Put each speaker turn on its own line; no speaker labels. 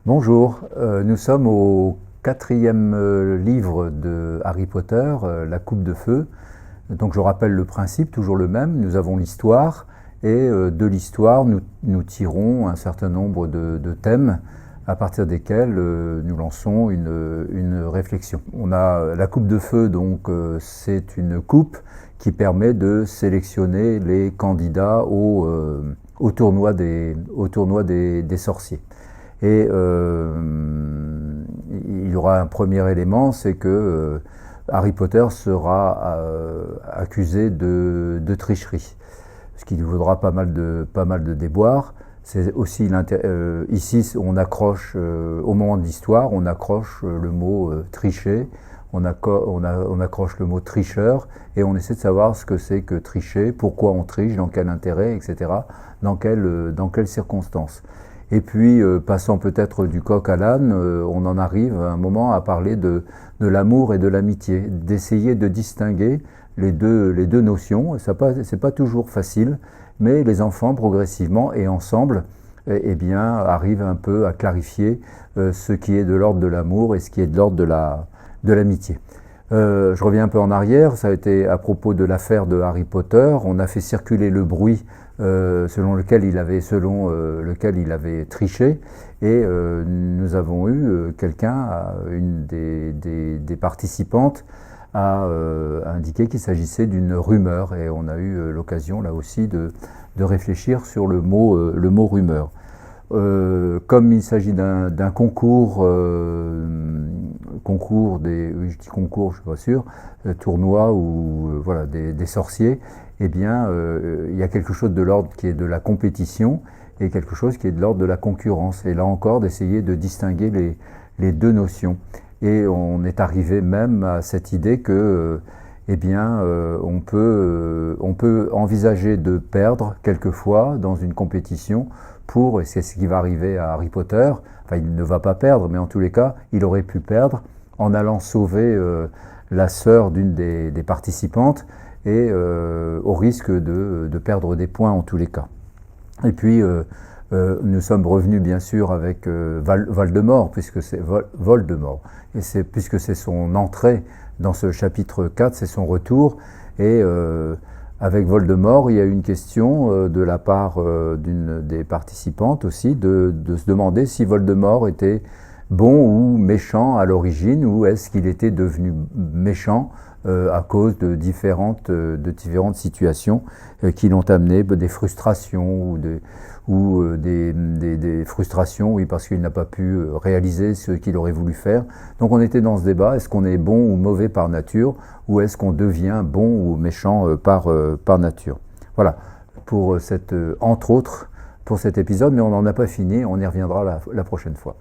Bonjour, nous sommes au quatrième livre de Harry Potter, La Coupe de Feu. Donc je rappelle le principe, toujours le même, nous avons l'histoire et de l'histoire nous tirons un certain nombre de thèmes à partir desquels nous lançons une réflexion. On a la Coupe de Feu, donc c'est une coupe qui permet de sélectionner les candidats au tournoi des sorciers. Et il y aura un premier élément, c'est que Harry Potter sera accusé de tricherie, ce qui lui vaudra pas mal de déboires. C'est aussi ici on accroche au moment de l'histoire, on accroche le mot tricher, on accroche le mot tricheur et on essaie de savoir ce que c'est que tricher, pourquoi on triche, dans quel intérêt, etc. Dans quelles circonstances. Et puis, passant peut-être du coq à l'âne, on en arrive à un moment à parler de l'amour et de l'amitié, d'essayer de distinguer les deux notions. C'est pas toujours facile, mais les enfants, progressivement et ensemble, eh bien, arrivent un peu à clarifier ce qui est de l'ordre de l'amour et ce qui est de l'ordre de l'amitié. Je reviens un peu en arrière, ça a été à propos de l'affaire de Harry Potter. On a fait circuler le bruit selon lequel il avait triché, et nous avons eu quelqu'un, une des participantes, a indiqué qu'il s'agissait d'une rumeur, et on a eu l'occasion là aussi de réfléchir sur le mot rumeur. Comme il s'agit d'un concours, je dis concours, je suis pas sûr, tournoi ou voilà des sorciers, eh bien il y a quelque chose de l'ordre qui est de la compétition et quelque chose qui est de l'ordre de la concurrence. Et là encore, d'essayer de distinguer les deux notions. Et on est arrivé même à cette idée que eh bien, on peut envisager de perdre quelquefois dans une compétition et c'est ce qui va arriver à Harry Potter. Enfin, il ne va pas perdre, mais en tous les cas, il aurait pu perdre en allant sauver la sœur d'une des participantes et au risque de perdre des points en tous les cas. Et puis, nous sommes revenus bien sûr avec Voldemort, puisque c'est Voldemort, et puisque c'est son entrée dans ce chapitre 4, c'est son retour, et avec Voldemort, il y a eu une question de la part d'une des participantes aussi, de se demander si Voldemort était bon ou méchant à l'origine, ou est-ce qu'il était devenu méchant à cause de différentes situations qui l'ont amené, des frustrations ou des frustrations, oui, parce qu'il n'a pas pu réaliser ce qu'il aurait voulu faire. Donc on était dans ce débat, est-ce qu'on est bon ou mauvais par nature, ou est-ce qu'on devient bon ou méchant par nature. Voilà, pour entre autres, pour cet épisode, mais on n'en a pas fini, on y reviendra la prochaine fois.